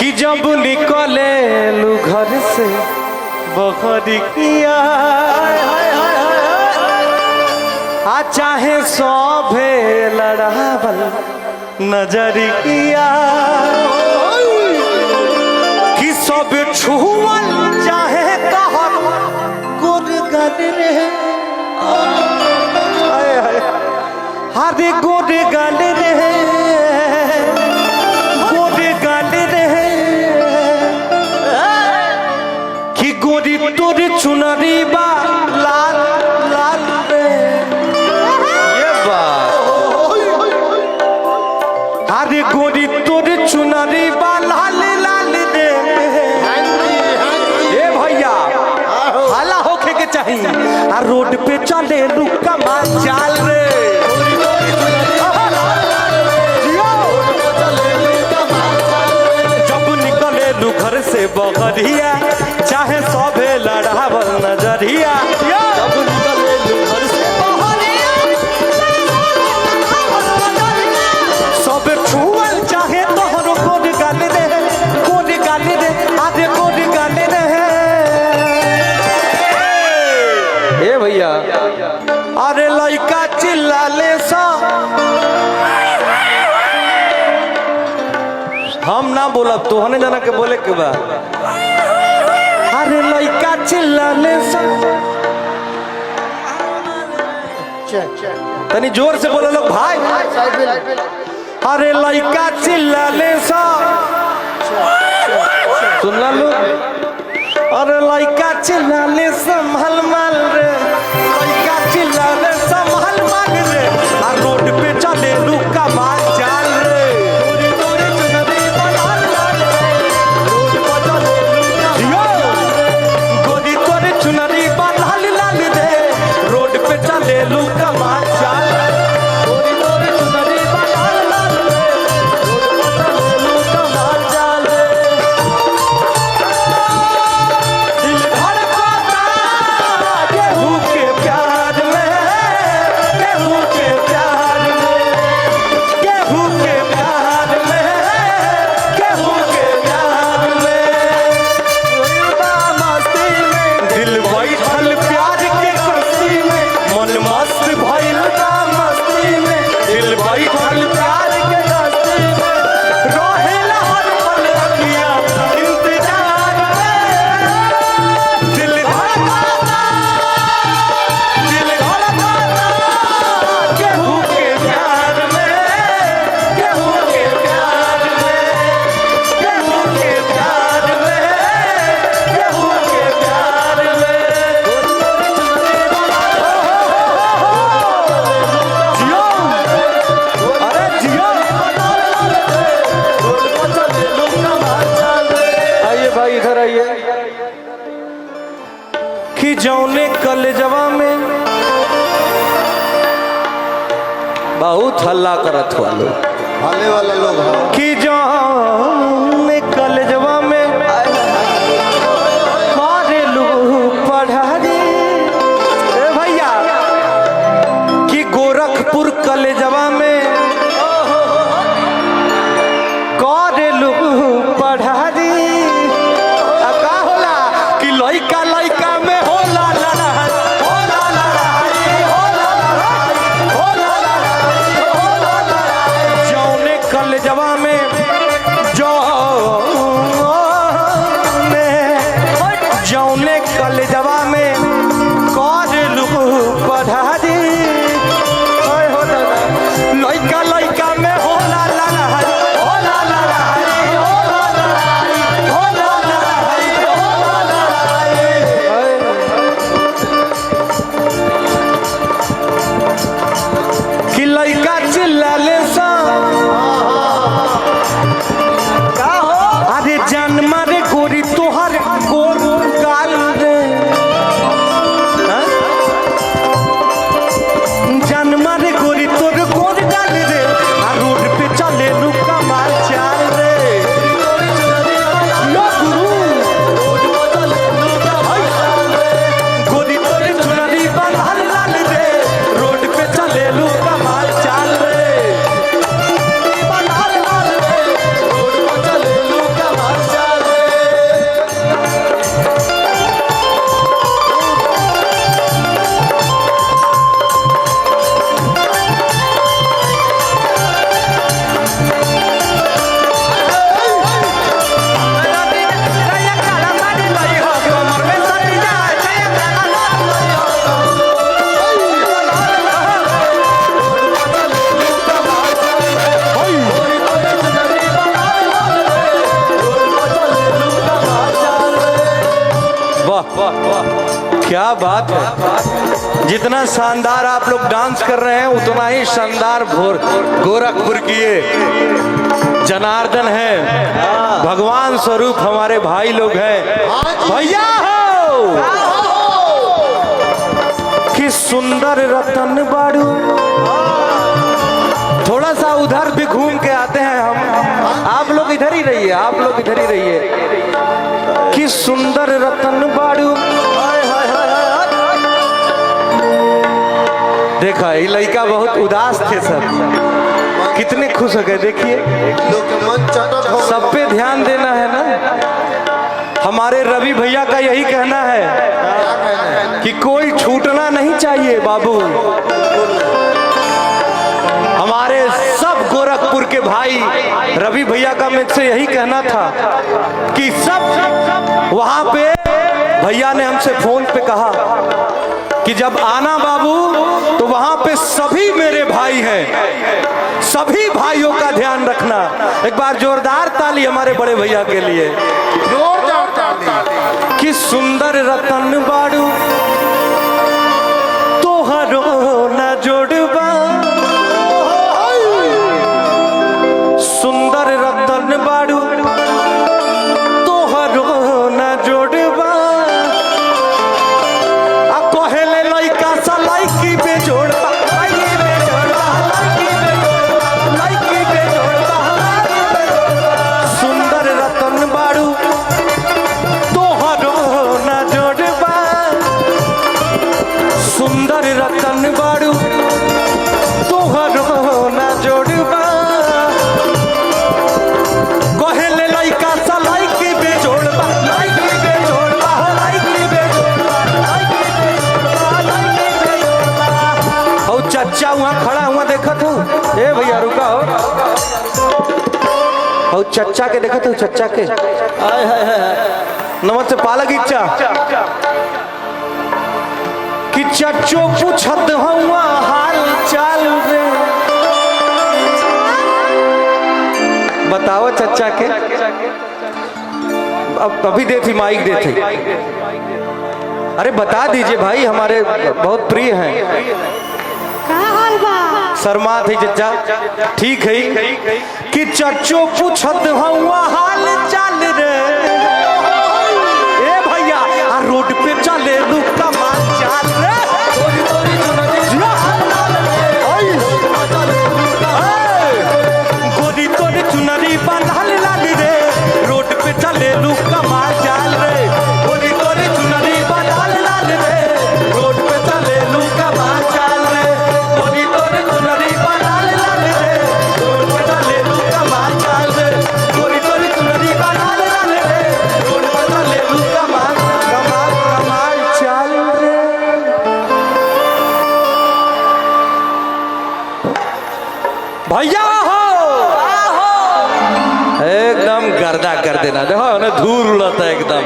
कि जब निकले लू घर से बहरिया आ चाहे सौभे लड़ावल नजरिया कि सब छुअल चाहे कहर गुरगन रे हरे गुरगन रे कि गोरी तोर चुनरी बा लाल लाल रे ये बात अरे गोरी तोर चुनरी बा लाल लाल रे ए भैया हाला होखे के चाहिए आ रोड पे चले रुका मार चाल रे जब निकले लू घर से बहरिया चाहे सौभे लड़ावल नजरिया जब निकले लू घर से सब छुअल चाहे तोहर कोड गाल रे आधे कोड गाल रे ए भैया अरे लइका चिल्लाले सा हम ना बोलब तोहने जना के बोले के बा अरे लइका चिल्लाले सा तनी जोर से बोलो लोग भाई अरे लइका चिल्लाले सा सुन ला लोग अरे लइका चिल्लाले संभल माल रे लइका चिल्लाले संभल माल रे आ रोड पे चले रुका मार चाल रे चुनरी बा लाल लाल रे रोड पे चले लू कमाल चाल गोरी गोरी चुनरी बा लाल लाल रे रोड पे चले लू कमाल चाल दिल धड़कता केहू के प्यार में केहू के प्यार में केहू के प्यार में केहू के प्यार में मस्ती में दिल बैठल प्यार के कस्ती में मन मस्त भइल बा मस्ती में दिल बैठल प्यार के कस्ती में रहेला हर पल रखिया इंतजार में दिल धड़कता केहू के प्यार में केहू के प्यार में केहू के प्यार में केहू के प्यार में जियो अरे जियो आइए भाई इधर आइए कि जौने कलेजवा में बहुत हल्ला करत हुआ लोग हाले वाला लोग हैं। कि जौने कलेजवा में करेलू पढ़ारी ए भैया कि गोरखपुर कलेजवा में करेलू पढ़ारी आ का होला कि लइका लइका में होला लड़ाई होला लड़ाई होला लड़ाई होला लड़ाई होला लड़ाई जौने कलेजवा में जौने कलेजवा में करेलू पढ़ारी लइका लइका में होला लड़ाई होला लड़ाई होला लड़ाई होला लड़ाई होला लड़ाई कि लइका चिल्लाले सा वाह क्या बात है। जितना शानदार आप लोग डांस कर रहे हैं उतना ही शानदार गोरखपुर की ये जनार्दन है, भगवान स्वरूप हमारे भाई लोग हैं। भैया हो कि सुंदर रतन बाड़ू। थोड़ा सा उधर भी घूम के आते हैं हम, आप लोग इधर ही रहिए, आप लोग इधर ही रहिए। कि सुंदर रतन बाड़ू। देखा ये लड़का बहुत उदास थे सब, कितने खुश हो गए। देखिए सब पे ध्यान देना है ना। हमारे रवि भैया का यही कहना है कि कोई छूटना नहीं चाहिए बाबू। हमारे सब गोरखपुर के भाई रवि भैया का मुझसे यही कहना था कि सब वहां पे भैया ने हमसे फोन पे कहा कि जब आना बाबू तो वहां पे सभी मेरे भाई हैं, सभी भाइयों का ध्यान रखना। एक बार जोरदार ताली हमारे बड़े भैया के लिए। जोरदार ताली। कि सुंदर रतन बाड़ू तोहरो न जोड़बा, सुंदर रतन बाड़ू तोहरो न जोड़बा। आ कहेले लइका सा लइकी बेजोड़बा, लइकी बेजोड़बा, लइकी बेजोड़बा, लइकी बेजोड़बा। सुंदर रतन बाड़ू तोहरो न जोड़बा, सुंदर रतन बाड़ू तोहरो न जोड़बा। कहेले लइका सा लइकी बेजोड़बा, लइकी बेजोड़बा, लइकी बेजोड़बा, लइकी बेजोड़बा, लइकी बेजोड़बा। और चच्चा वहां खड़ा हुआ देखत हूँ। ए भैया रुका हो। और चच्चा के देखत हूँ, चच्चा के आय हाय हाय नमस्ते पालक इच्छा कि चच्चो पूछत हुआ हाल चाल रे। बताओ चच्चा के। अब अभी दे थी माइक दे थी। अरे बता दीजिए भाई, हमारे बहुत प्रिय हैं। शर्मा थी चच्चा, ठीक है कि चच्चो पूछत हुआ हाल चाल रे। ए भैया आ रोड पे चले लू कमाल चाल रे। गोरी तोरी चुनरी बांधल लाली रे, रोड पे चले लू कमाल चाल रे। गोरी तोरी चुनरी बांधल लाल रे, रोड पे चले लू कमाल चाल रे। गोरी तोरी चुनरी बांधल लाल रे, रोड पे चले लू कमाल चाल रे। गोरी तोरी चुनरी बांधल लाल रे, रोड पे चले लू कमाल कमाल कमाल चाल रे। भैया हो एकदम गर्दा कर देना। देखो उन्हें धूल उड़ाता है एकदम।